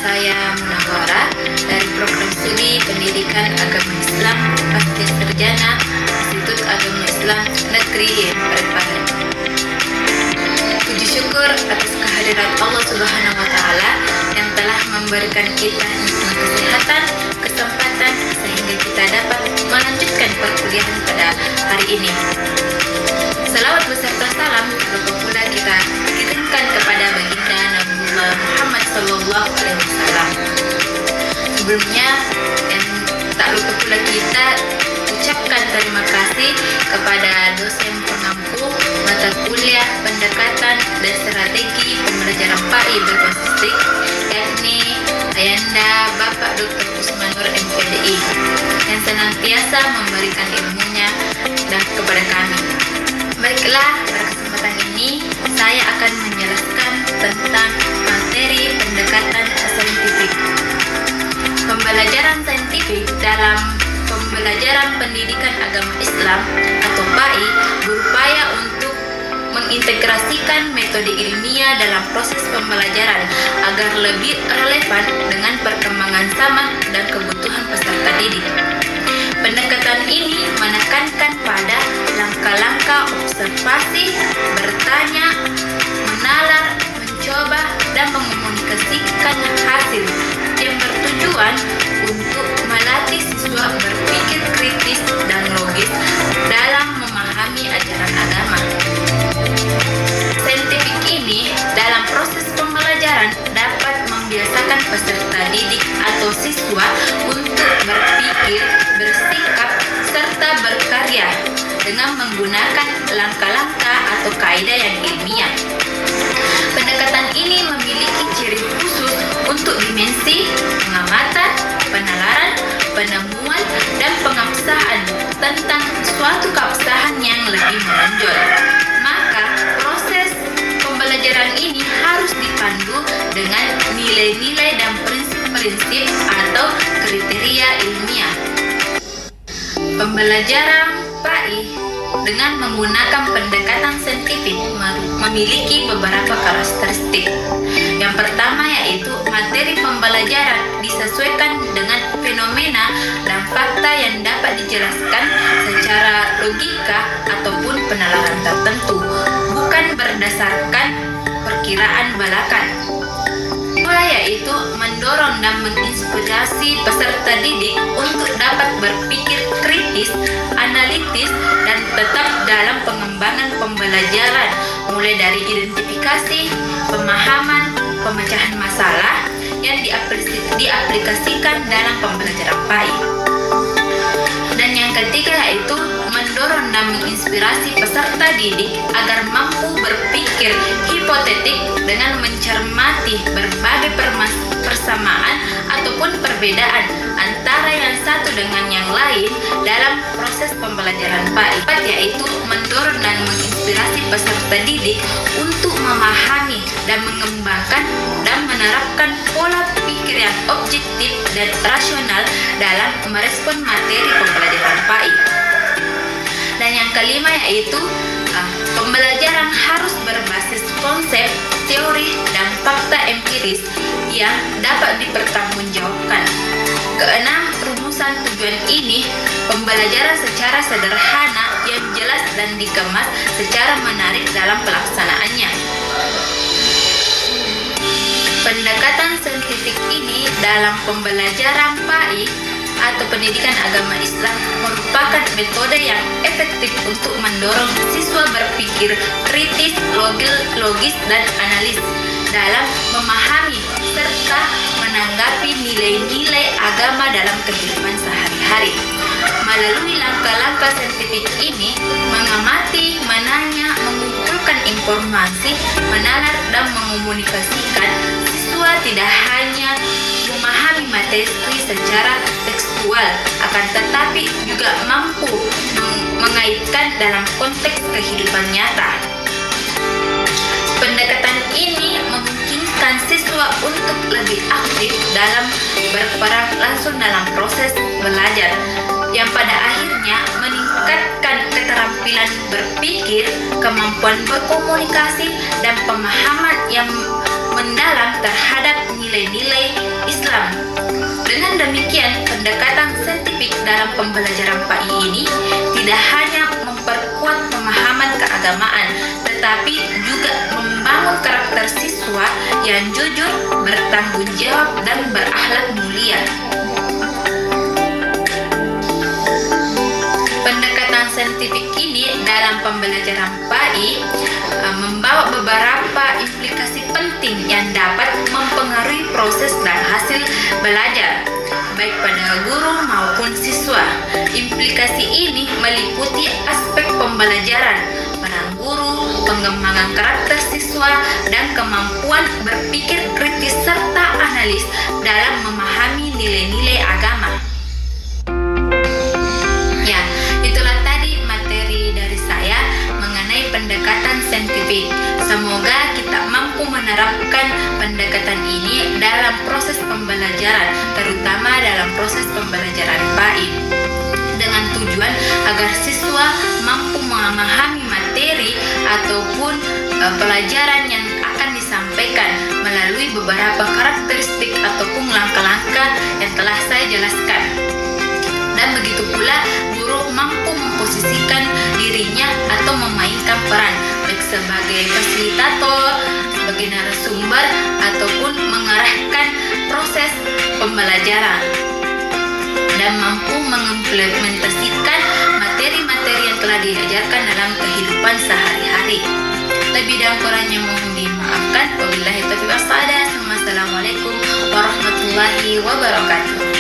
saya Munawara dari Program Studi Pendidikan Agama Islam Pasca Sarjana Institut Agama Islam Negeri Parepare. Puji syukur atas kehadiran Allah Subhanahu wa Ta'ala yang telah memberikan kita nikmat kesehatan, kesempatan sehingga kita dapat melanjutkan perkuliahan pada hari ini. Salawat beserta salam pula kita kirimkan kepada baginda Nabiullah Muhammad Sallallahu Alaihi Wasallam. Sebelumnya, tak lupa pula kita ucapkan terima kasih kepada dosen pengampu mata kuliah pendekatan dan strategi pembelajaran PAI berkonsistik, yakni Ayanda Bapak Dr. Usman Nur MPDI, yang senantiasa memberikan ilmunya dan kepada kami. Baiklah, pada kesempatan ini saya akan menjelaskan tentang materi pendekatan saintifik. Pembelajaran saintifik dalam pembelajaran pendidikan agama Islam atau PAI berupaya untuk mengintegrasikan metode ilmiah dalam proses pembelajaran agar lebih relevan dengan perkembangan zaman dan kebutuhan peserta didik. Pendekatan ini menekankan pada langkah-langkah observasi, bertanya, menalar, mencoba, dan mengomunikasikan hasil yang bertujuan untuk melatih siswa berpikir kritis dan logis dalam memahami ajaran agama. Saintifik ini dalam proses pembelajaran dapat membiasakan peserta didik atau siswa untuk berpikir, bersikap, serta berkarya dengan menggunakan langkah-langkah atau kaidah yang ilmiah. Pendekatan ini memiliki ciri khusus untuk dimensi, pengamatan, penalaran, penemuan, dan pengabsahan tentang suatu keabsahan yang lebih menonjol. Maka proses pembelajaran ini harus dipandu dengan nilai-nilai dan prinsip-prinsip atau kriteria ilmiah. Pembelajaran PAI dengan menggunakan pendekatan saintifik memiliki beberapa karakteristik. Yang pertama yaitu materi pembelajaran disesuaikan dengan fenomena dan fakta yang dapat dijelaskan secara logika ataupun penalaran tertentu, bukan berdasarkan perkiraan belaka. Kedua yaitu mendorong dan menginspirasi peserta didik untuk dapat berpikir kritis, analitis, dan tetap dalam pengembangan pembelajaran, mulai dari identifikasi, pemahaman, pemecahan masalah yang diaplikasikan dalam pembelajaran PAI. Dan yang ketiga yaitu mendorong dan menginspirasi peserta didik agar mampu berpikir hipotetik dengan mencermati berbagai persamaan ataupun perbedaan antara yang satu dengan yang lain dalam proses pembelajaran PAI, yaitu mendorong dan menginspirasi peserta didik untuk memahami dan mengembangkan dan menerapkan pola pikir yang objektif dan rasional dalam merespon materi pembelajaran PAI. Dan yang kelima yaitu pembelajaran harus berbasis konsep, teori, dan fakta empiris yang dapat dipertanggungjawabkan. Keenam, rumusan tujuan ini pembelajaran secara sederhana yang jelas dan dikemas secara menarik dalam pelaksanaannya. Pendekatan saintifik ini dalam pembelajaran PAI atau pendidikan agama Islam merupakan metode yang efektif untuk mendorong siswa berpikir kritis, logis, dan analis dalam memahami serta menanggapi nilai-nilai agama dalam kehidupan sehari-hari. Melalui langkah-langkah saintifik ini, mengamati, menanya, mengumpulkan informasi, menalar, dan mengomunikasikan, siswa tidak hanya memahami materi secara tekstual, akan tetapi juga mampu mengaitkan dalam konteks kehidupan nyata. Pendekatan ini memungkinkan siswa untuk lebih aktif dalam berperan langsung dalam proses belajar, yang pada akhirnya meningkatkan keterampilan berpikir, kemampuan berkomunikasi, dan pemahaman yang mendalam terhadap nilai-nilai pendekatan saintifik dalam pembelajaran PAI ini tidak hanya memperkuat pemahaman keagamaan, tetapi juga membangun karakter siswa yang jujur, bertanggung jawab, dan berakhlak mulia. Pendekatan saintifik ini dalam pembelajaran PAI membawa beberapa implikasi penting yang dapat mempengaruhi proses dan hasil belajar, baik pada guru maupun siswa. Implikasi ini meliputi aspek pembelajaran, peran guru, pengembangan karakter siswa, dan kemampuan berpikir kritis serta analis dalam memahami nilai-nilai agama. Ya, itulah tadi materi dari saya mengenai pendekatan saintifik. Semoga kita mampu menerapkan pendekatan ini dalam proses pembelajaran, terutama dalam proses pembelajaran PAI, dengan tujuan agar siswa mampu memahami materi ataupun pelajaran yang akan disampaikan melalui beberapa karakteristik ataupun langkah-langkah yang telah saya jelaskan. Dan begitu pula guru mampu memposisikan dirinya atau memainkan peran baik sebagai fasilitator, sebagai narasumber, ataupun mengarahkan proses pembelajaran dan mampu mengimplementasikan materi-materi yang telah diajarkan dalam kehidupan sehari-hari. Lebih dan kurangnya mohon dimaafkan. Wabillahi taufiq wal hidayah. Wassalamualaikum warahmatullahi wabarakatuh.